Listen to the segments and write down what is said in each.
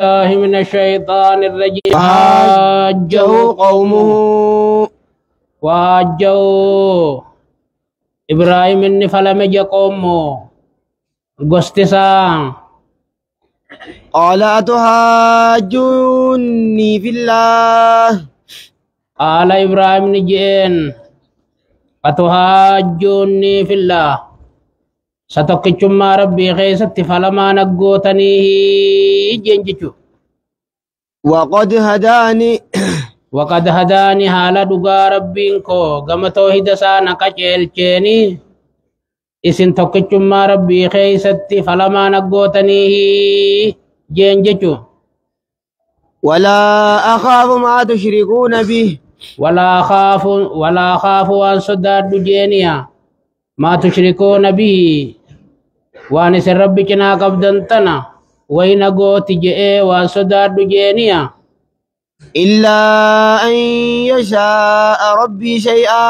الله من الشيطان الرجيم. حاجه قومه وحاجه إبراهيم إني فلم قومه قستسان قال أتحاجوني في الله قال إبراهيم نجين أتحاجوني في الله ستوكيتشم ربي خيست فلما نقوتنيه جنجتو وقد هداني وقد هداني حال دغا ربينكو غم توحيد سانا قچلچيني اسن توكيتشم ربي خيست فلما نقوتنيه جنجتو ولا أخاف ما تشركون به ولا خاف وان صداد جينيا ما تشركون به وان سر ربكنا قبدنتنا وين قوت جئ وان صداد جينيا إلا أن يشاء ربي شيئا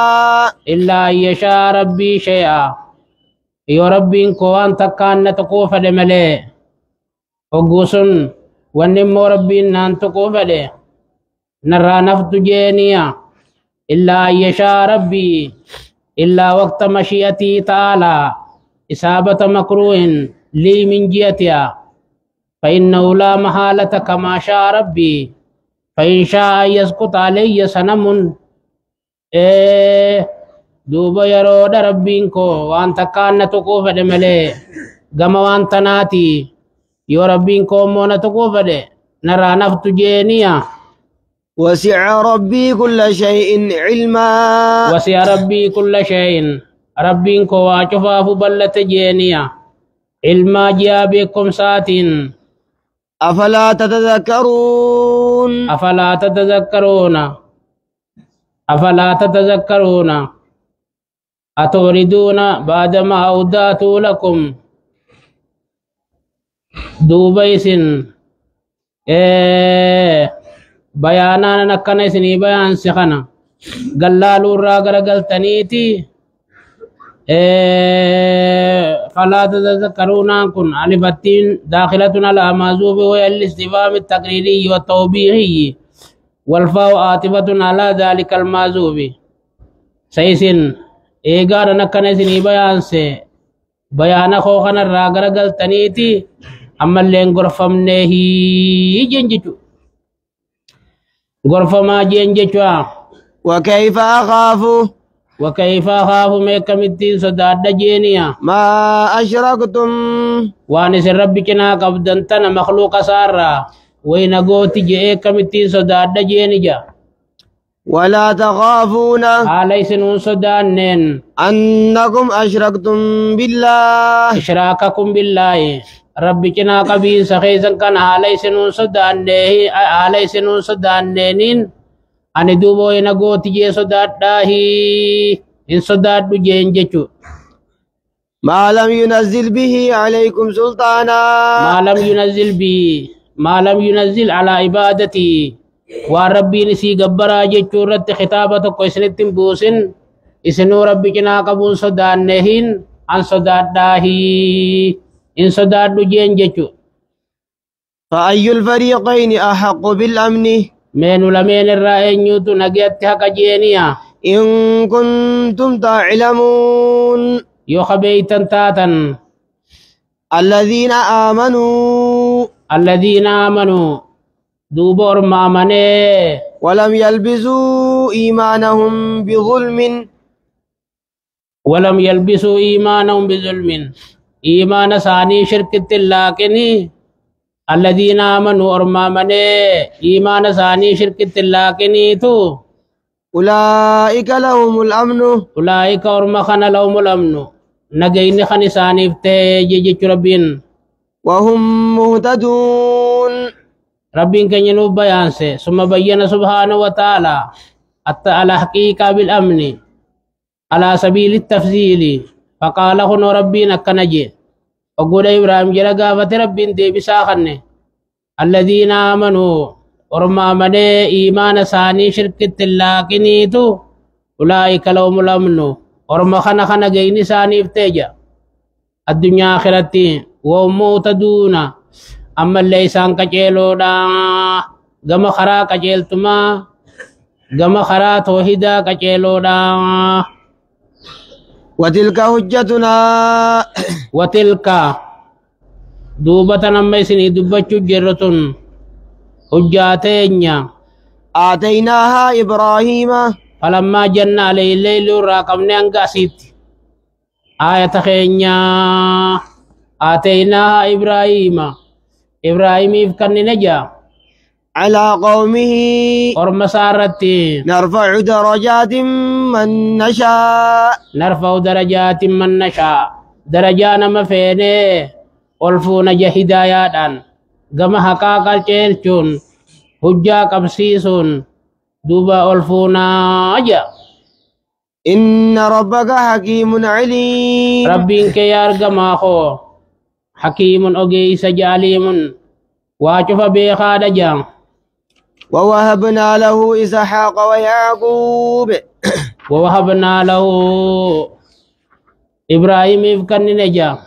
إلا أن يشاء ربي شيئا يا ربي إنكو أن تكان تقوف لملي وقوسن ونمو ربي أن تقوف لي نرى نفط جينيا إلا أن يشاء ربي إلا وقت مشيئتي تعالى إصابة مكروه لي من جهتها فإنه لا محالة كما شاء ربي فإن شاء يسقط علي سنم دوبا يرود ربينكو وانت كان تقوف دملي غما وانت ناتي يو ربينكو مونا تقوف دي نرى نفط جينيا وسع ربي كل شيء علما وسع ربي كل شيء ربينكو واشفاف بلت جينيا علما جاء بكم ساتين أفلا تتذكرون أفلا تتذكرون أفلا تتذكرون أتوردون بعدما أودات لكم دوبيس بيانا نكنا سني بيان سخنا قلالو راغر قلتنيتي فلا تتذكرون كن ألفتين داخلة على مازوب وهي الاستفهام التقريري والتوبيخي والفاء عاطفة على ذلك المازوب سيسن إيغار نكنا سني بيان سي بيانا خوخنا راغر قلتنيتي أما اللين غرفمنه جنجتو غرفما جنجتو وكيف أخاف ميكمتين صداد جينيا ما أشركتم وانس ربكنا قبدنتنا مخلوق سارا وين قوتي جئ كمتين صداد جينيا ولا تخافون عليس نون صدانين أنكم أشركتم بالله إشراككم بالله ربكنا قبين سخيزا كان عليس نون صدانين أن دوبو ينغو تجي صداد داهي إن صداد جينجتو ما لم ينزل به عليكم سلطانا ما لم ينزل على عبادتي وربي نسي غبرا جچو رت خطابه کو اسنتم بوسن اسنو ربكنا قبون صدانهين أن صداد داهي إن صداد جينجتو فأي الفريقين أحق بالأمن من لمن الرأي نيوتو نجيت حق جينيا إن كنتم تعلمون يخبيتا تاتا الذين آمنوا دوبور ما مني ولم يلبسوا إيمانهم بظلم إيمان ثاني شركة لكن الذين آمنوا أرما مني إيمان ثاني شركة لكن تو أولئك لهم الأمن أولئك أرما خنا لهم الأمن نجين خني ثاني فتجي ربين وهم مهتدون ربين كن ينوب بيانسه ثم بين سبحانه وتعالى على حقيقة بالأمن على سبيل التفضيل فقال هنا ربنا كنجي وقول إبراهيم جلقا فتربين دي بساخنه الذين آمنوا ورما مني إيمان ثاني شركة اللاكنيتو أولئك لهم الأمن ورما خنا جيني ثاني افتجا الدنيا آخرتي وهم مهتدون أما اللي إسان كجيلو دا غم خرا كجيلتما غم خرا توحيدا كجيلو دا وتلك حجتنا وتلك دوبة نما إسني دبتشو جرتن حجاتين آتيناها إبراهيم فلما جن عليه الليل راقمنا أنقاسيت آية خينيا آتيناها إبراهيم يفكن نجا على قومه أرم سارتي نرفع درجات من نشاء نرفع درجات من نشاء درجانا مفيني ألفون جهدايات قم حقاق الجيلشون حجا قبسيسون دوبا ألفونا أجا إن ربك حكيم عليم ربين كيار قماخو حكيم أجيس جاليم واشف بيخاد جام ووهبنا له إسحاق ويعقوب ووهبنا له إبراهيم يفكن نجا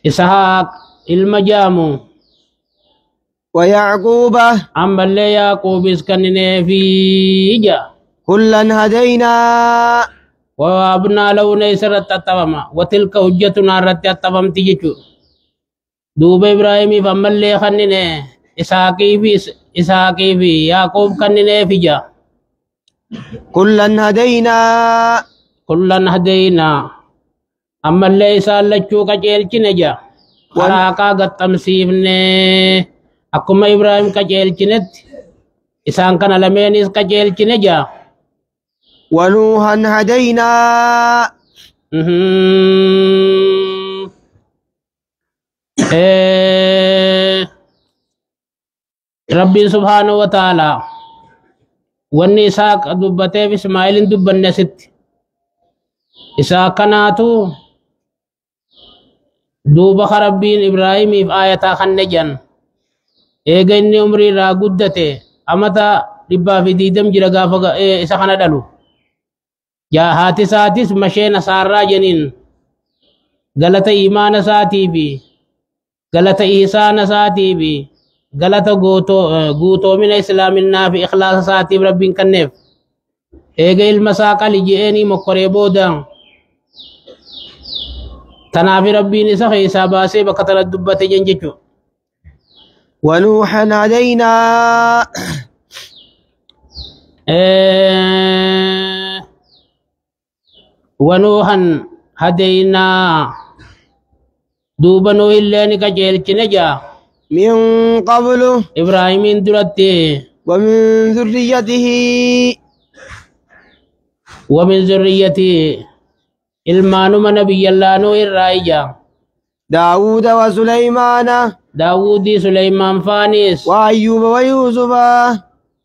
إسحاق المجامو ويعقوب أما اللي يعقوب اسكن في جا كلا هدينا ووهبنا له نيسر التتبما وتلك حجتنا رت التبم تجيشو دوب إبراهيم فما اللي خننه إسحاقي في يعقوب خننه في جا كلا هدينا أما اللي سالتشو كجيل جنجا وراكا قد تمسيفني أكما إبراهيم كجيل جنت إسان كان لمينيس كجيل جنجا ونوحا هدينا ربي سبحانه وتعالى واني إساق دبته في إسماعيل دبن ست إساق كناتو دوبا خربين إبراهيم في آية خنجان إيغا إني عمري را قدته أمتا لبا في ديدم جرقا فقا إسا خندلو جا هاتي ساتيس مشينا سارا جنين غلط إيمان ساتي بي غلط إحسان ساتي بي غلط غوتو من إسلام النافي إخلاص ساتي بربين كنف إيغا المساقا لجئني مقربو دان تنافي ربين إسا خيسا باسي بكتل الدبة جنججو ونوحا هدينا ونوحا هدينا دوبا نوح اللي كجيل نجا من قبل إبراهيم درتي ومن ذريته المانو من نبي الله نوح الرائجا داود وسليمان داود سليمان فانيس وأيوب ويوسف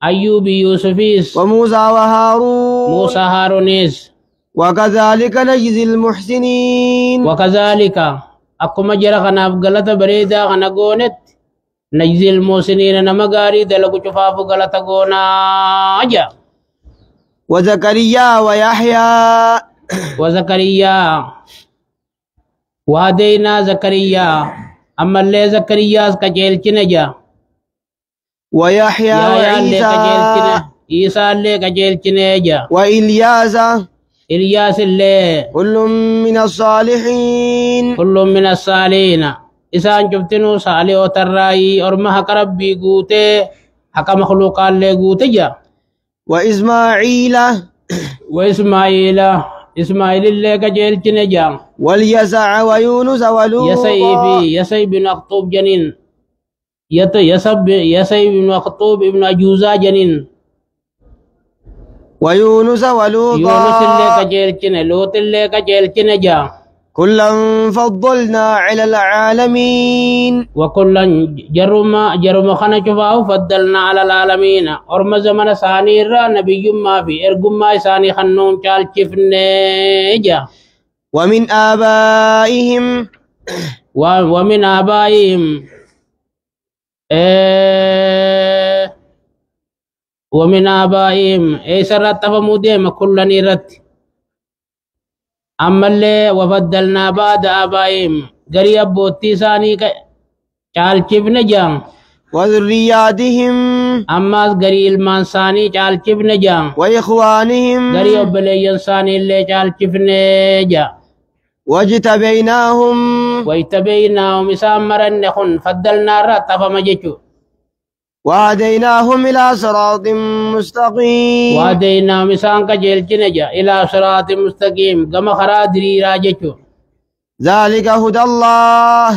أيوب يوسفيس وموسى وهارون موسى هارونيس وكذلك نجزي المحسنين وكذلك أكما جرى خناف غلطة بريدة خنقونت نجزي المحسنين نمغاري دلقو شفافو غلطة قونا أجا وزكريا وزكريا وهدينا زكريا أما اللي زكريا كجيل نجا ويحيى وعيسى عيسى اللي كجيل نجا وإلياس اللي كل من الصالحين إسان جبتنو صالح وتراي أرمها كربي قوتي حكا مخلوقا اللي قوتي جا وإسماعيل اللي كجيل نجا واليسع ويونس ولوطا يسي بن أخطوب جنين يسي بن أخطوب ابن أجوزا جنين ويونس ولوطا يونس اللي كجيل لوط اللي كجيل جا كلا فضلنا على العالمين وكلا جرم خنا شفاو فضلنا على العالمين أرم زمن ثاني را نبي ما في إرقم ما ثاني خنون شال شفنيجا ومن آبائهم ومن آبائهم سرت فموديم كلا نيرت أما اللي وفضلنا بعد آبائهم قريب بوتي ثاني caalchifne jaan وذرياتهم ammaas garii ilmaan isaanii caalchifne jaan وإخوانهم garii obboleeyyan isaanii illee caalchifne jaa واجتبيناهم waytabeeynaahum isaan maranne kun faddalnaa irraa xafama jechu وهديناهم إلى صراط مستقيم waadeynaahum isaan qajeelchine jaa ilaa siraati mustaqiim gama karaa diriiraa jechu ذلك هدى الله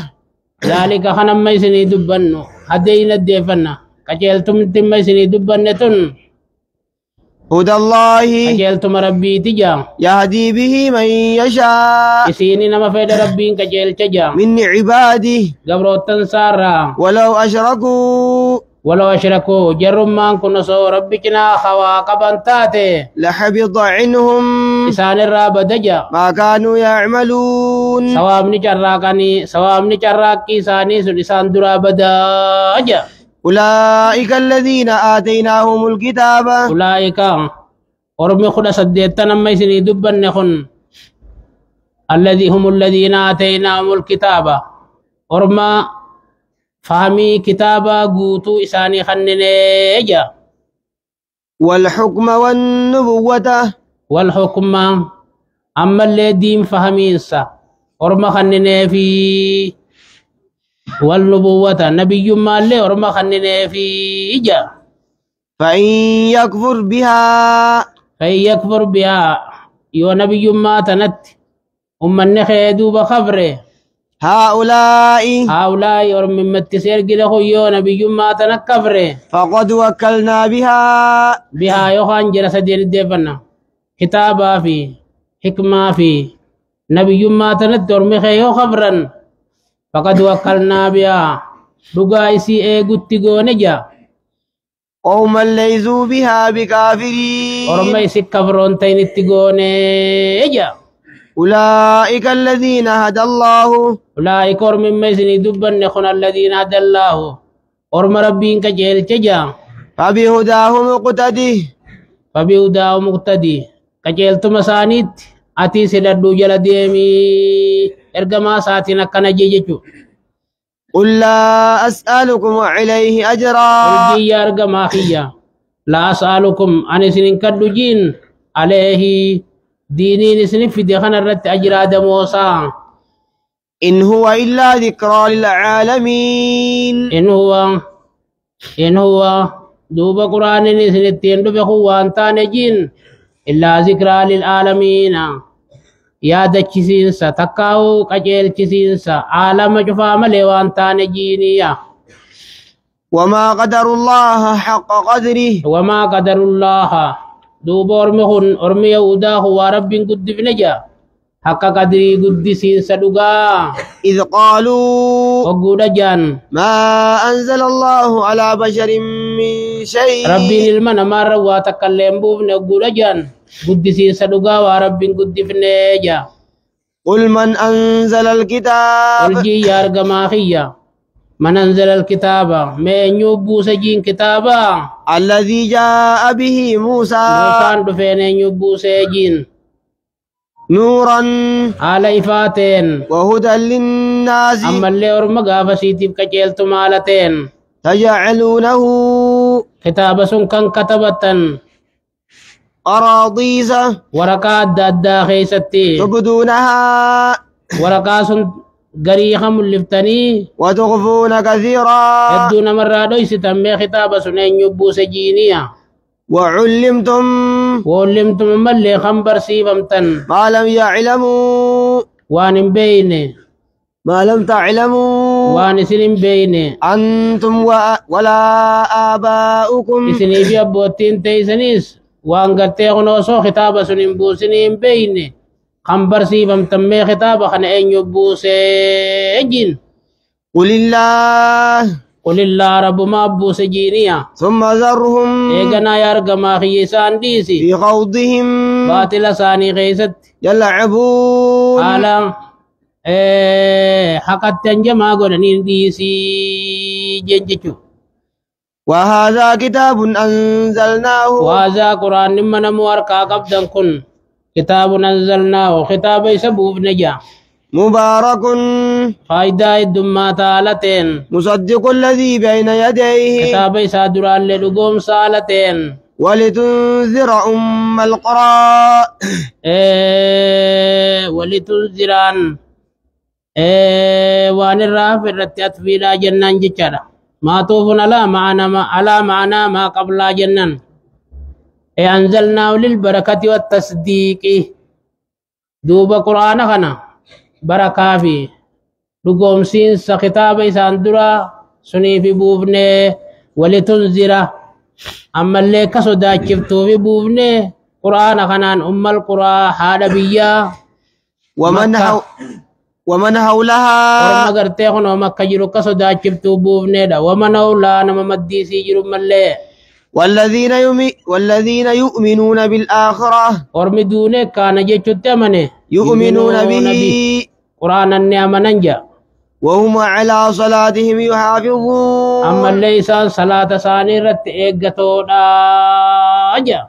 ذلك خنما يسني دبنو هدينا الديفنا قجلتم تم يسني دبنتن هدى الله قجلتم ربي تجا يهدي به من يشاء يسيني نما فيد ربي قجل تجا من عباده قبرو تنسارا ولو أشركوا ولو أشركوا جرمان كنسو ربكنا خوا قبنتاتي لحبط عنهم إسان الرابة دجا ما كانوا يعملون سوامني جراكي ساني سلسان درابة دجا أولئك الذين آتيناهم الكتاب أولئك أرمي خدا سديتنا ما يسني دبن نخن الذين آتيناهم الكتاب أرمى فهمي كتابا قوتو إساني خننيجا والحكم والنبوة والحكم أما الذين فهمي إنسا أرمى خنني في والنبوة نبي ما اللي أرمى خنني في إجا فإن يكفر بها يو نبي ما تنت النخيدو بخبره هؤلاء اور من متسير كده يو نبي ما تنكفره فقد وكلنا بها يوخان جرس دير ديفنا كتابا في حكمة في نبي ما تنت اور مخيو خبرا فقد وكلنا بها رقائسي ايقوتيقو نجا قوما ليسوا بها بكافرين اور ميسي كفرون تينتيقو نجا أولئك الذين هدى الله أولئك أرم ميسني دبن نخون الذين هدى الله أرم ربين كجيل تجا فبهداه مقتدي كجيل تمسانيت أتي سددو جل ديمي إرقما ساتنا كنجيجو قل لا أسألكم عليه أجرا قل يا إرقما خيا لا أسألكم عن سنين كدجين عليه ديني نسنف في دخان الرد أجراد موسى إن هو إلا ذكرى للعالمين إن هو دوب قرآن نسنتين دوب خوان تانجين إلا ذكرى للعالمين يا دچسين سا تكاو قجيل چسين سا عالم جفا مليوان تانجينيا وما قدر الله حق قدره وما قدر الله دوب أرمي يهودا هو رب قد فنجا حق قدري قد سين سدوغا إذ قالوا وقود جان ما أنزل الله على بشر من شيء ربي المنا مر واتكلم بوفن وقود جان قد سين سدوغا ورب قد فنجا قل من أنزل الكتاب قل جي يارغ ماخيا من أنزل الكتاب من يبو سجين كتابا الذي جاء به موسى دفين يبو سجين نورا على إفاتين وهدى للناس أما اللي أرمغا فسيتيب كجيلت مالتين تجعلونه كتاب سنكن كتبتا أراضيس ورقات دادا خيستي تبدونها ورقات غريخا ملفتني وتخفون كثيرا يدون مرة دويس تنمي خطاب سنين يبو سجينيا وعلمتم ملي خمبر سيفمتن ما لم يعلموا وان بين ما لم تعلموا وان سنين بين أنتم ولا آباؤكم سنين بيبوتين تيسنيس وان قرتيغنو سو خطاب سنين بو سنين بين خمبر سيفم تمي خطاب خن أن يبوسجين قل الله رب ما بوسجينيا ثم ذرهم إيغنا يارغما خيسان ديسي في خوضهم باطل ساني خيست يلعبون حالا حقت تنجما قدنين ديسي جنجتو وهذا كتاب أنزلناه وهذا قرآن من مواركا قبضا كن كتاب أنزلناه خطاب يسبوب نجا مبارك فايدة الدمات آلتين مصدق الذي بين يديه كتاب سادرا للقوم سالتين ولتنذر القرى ولتنذران وان الرافع الرتيات في لا جنان جتشارا ما توفنا لا على معنى ما قبل جنان أنزلناه للبركة والتصديق دوب قرآن خنا بركة في لقوم سين سكتاب إساندرا سني في بوفنه ولتنذر أما اللي كسودا شفتو في بوفنه قرآن خنان أم القرى حال بيا ومن حولها ورما غرتي خنو مكة جرو كسودا شفتو بوفنه دا ومن حولها نما مدي سيجرو ملي والذين يؤمنون بالآخرة ورمدونه كان جيشت منه يؤمنون به قرآن النعم ننجا وهم على صلاتهم يحافظون أما ليس صلاة ثاني رت إيقتو أجا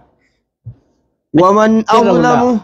ومن أظلم